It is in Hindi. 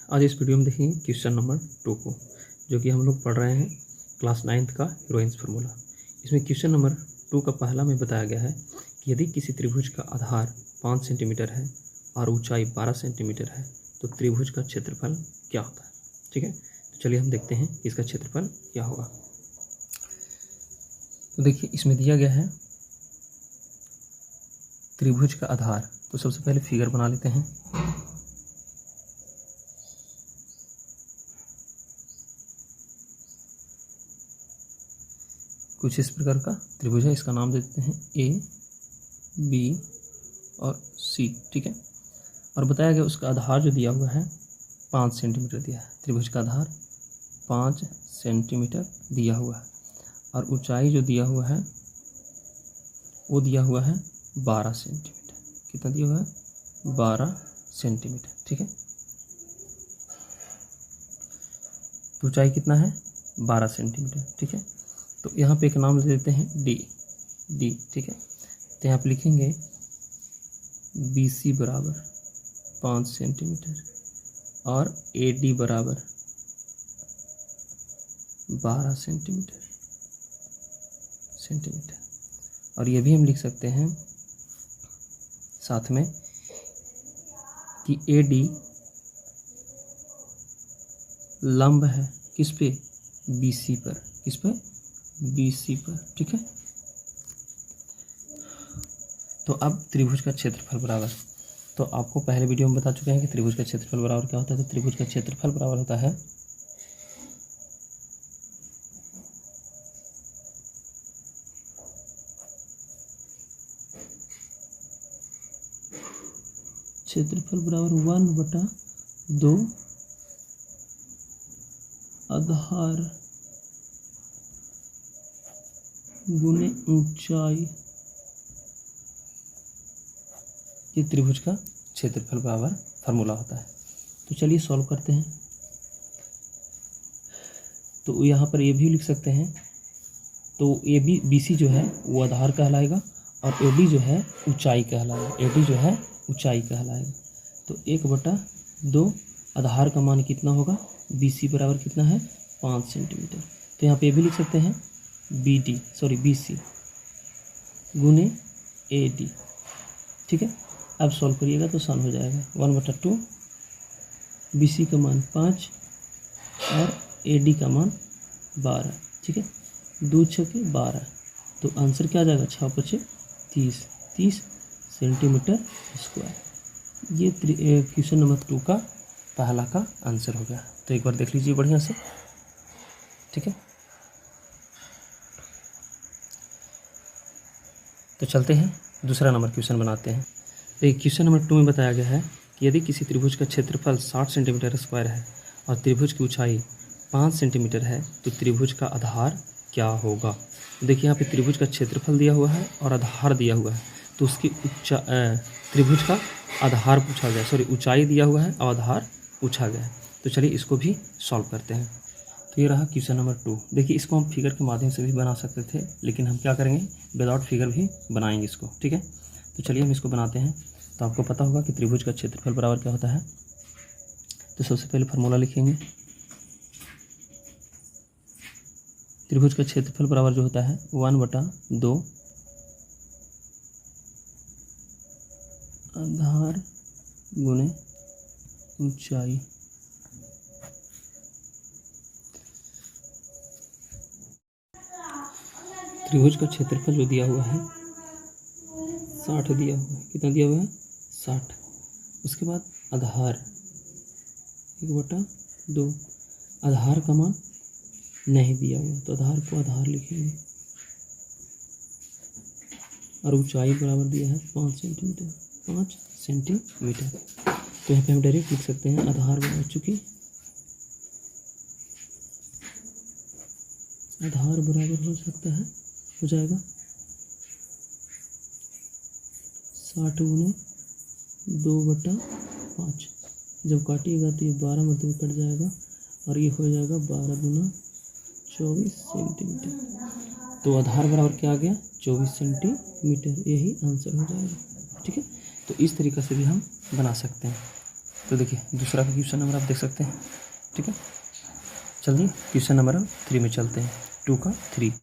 आज इस वीडियो में देखेंगे क्वेश्चन नंबर 2 को, जो कि हम लोग पढ़ रहे हैं क्लास 9th का हीरोइंस फार्मूला। इसमें क्वेश्चन नंबर 2 का पहला में बताया गया है कि यदि किसी त्रिभुज का आधार 5 सेंटीमीटर है और ऊंचाई 12 सेंटीमीटर है तो त्रिभुज का क्षेत्रफल क्या होता है। ठीक है, तो चलिए हम देखते हैं कि इसका क्षेत्रफल क्या होगा। तो देखिए इसमें दिया गया है त्रिभुज का आधार। तो सबसे पहले फिगर बना लेते हैं। कुछ इस प्रकार का त्रिभुज है, इसका नाम देते हैं ए, बी और सी। ठीक है, और बताया गया उसका आधार जो दिया हुआ है 5 सेंटीमीटर दिया है। त्रिभुज का आधार 5 सेंटीमीटर दिया हुआ है और ऊंचाई जो दिया हुआ है वो दिया हुआ है 12 सेंटीमीटर। कितना दिया हुआ है? 12 सेंटीमीटर। ठीक है, तो ऊंचाई कितना है? 12 सेंटीमीटर। ठीक है, तो यहाँ पे एक नाम ले देते हैं डी। ठीक है, तो यहाँ पे लिखेंगे बी सी बराबर 5 सेंटीमीटर और ए डी बराबर 12 सेंटीमीटर। और ये भी हम लिख सकते हैं साथ में कि ए डी लंब है किस पे? बी सी पर। किस पे? बी सी पर। ठीक है, तो अब त्रिभुज का क्षेत्रफल बराबर, तो आपको पहले वीडियो में बता चुके हैं कि त्रिभुज का क्षेत्रफल बराबर क्या होता है। तो त्रिभुज का क्षेत्रफल बराबर होता है क्षेत्रफल बराबर 1/2 आधार गुने ऊंचाई। ये त्रिभुज का क्षेत्रफल बराबर फार्मूला होता है। तो चलिए सॉल्व करते हैं। तो यहाँ पर ये भी लिख सकते हैं, तो ए बी बी सी जो है वो आधार कहलाएगा और ए डी जो है ऊंचाई कहलाएगा। तो 1/2 आधार का मान कितना होगा? बी सी बराबर कितना है? 5 सेंटीमीटर। तो यहाँ पे ये भी लिख सकते हैं बी सी गुने ए डी। ठीक है, अब सॉल्व करिएगा तो आसान हो जाएगा। 1/2 बी सी का मान 5 और ए डी का मान 12। ठीक है, 2 छके 12, तो आंसर क्या आ जाएगा? 6×5 30 सेंटीमीटर स्क्वायर। ये क्वेश्चन नंबर 2 का पहला का आंसर हो गया। तो एक बार देख लीजिए बढ़िया से। ठीक है, तो चलते हैं दूसरा नंबर क्वेश्चन बनाते हैं। तो क्वेश्चन नंबर 2 में बताया गया है कि यदि किसी त्रिभुज का क्षेत्रफल 60 सेंटीमीटर स्क्वायर है और त्रिभुज की ऊंचाई 5 सेंटीमीटर है तो त्रिभुज का आधार क्या होगा। देखिए यहाँ पे त्रिभुज का क्षेत्रफल दिया हुआ है और आधार दिया हुआ है, तो उसकी त्रिभुज का आधार पूछा गया, ऊंचाई दिया हुआ है और आधार पूछा गया है। तो चलिए इसको भी सॉल्व करते हैं। तो ये रहा क्वेश्चन नंबर 2। देखिए इसको हम फिगर के माध्यम से भी बना सकते थे, लेकिन हम क्या करेंगे? विदाउट फिगर भी बनाएंगे इसको। ठीक है, तो चलिए हम इसको बनाते हैं। तो आपको पता होगा कि त्रिभुज का क्षेत्रफल बराबर क्या होता है। तो सबसे पहले फार्मूला लिखेंगे। त्रिभुज का क्षेत्रफल बराबर जो होता है 1/2 आधार गुने ऊंचाई। त्रिभुज का क्षेत्रफल जो दिया हुआ है 60 दिया हुआ है। कितना दिया हुआ है? 60। उसके बाद आधार 1/2, आधार का मान नहीं दिया हुआ, तो आधार को आधार लिखेंगे और ऊंचाई बराबर दिया है 5 सेंटीमीटर। तो यहाँ पे हम डायरेक्ट लिख सकते हैं आधार बराबर, चूँकि आधार बराबर हो जाएगा 60 गुने 2/5। जब काटिएगा तो ये 12 मतलब कट जाएगा और ये हो जाएगा 12 गुना 24 सेंटीमीटर। तो आधार बराबर क्या आ गया? 24 सेंटीमीटर। यही आंसर हो जाएगा। ठीक है, तो इस तरीक़े से भी हम बना सकते हैं। तो देखिए दूसरा का क्वेश्चन नंबर आप देख सकते हैं। ठीक है, चलिए क्वेश्चन नंबर 3 में चलते हैं, 2 का 3।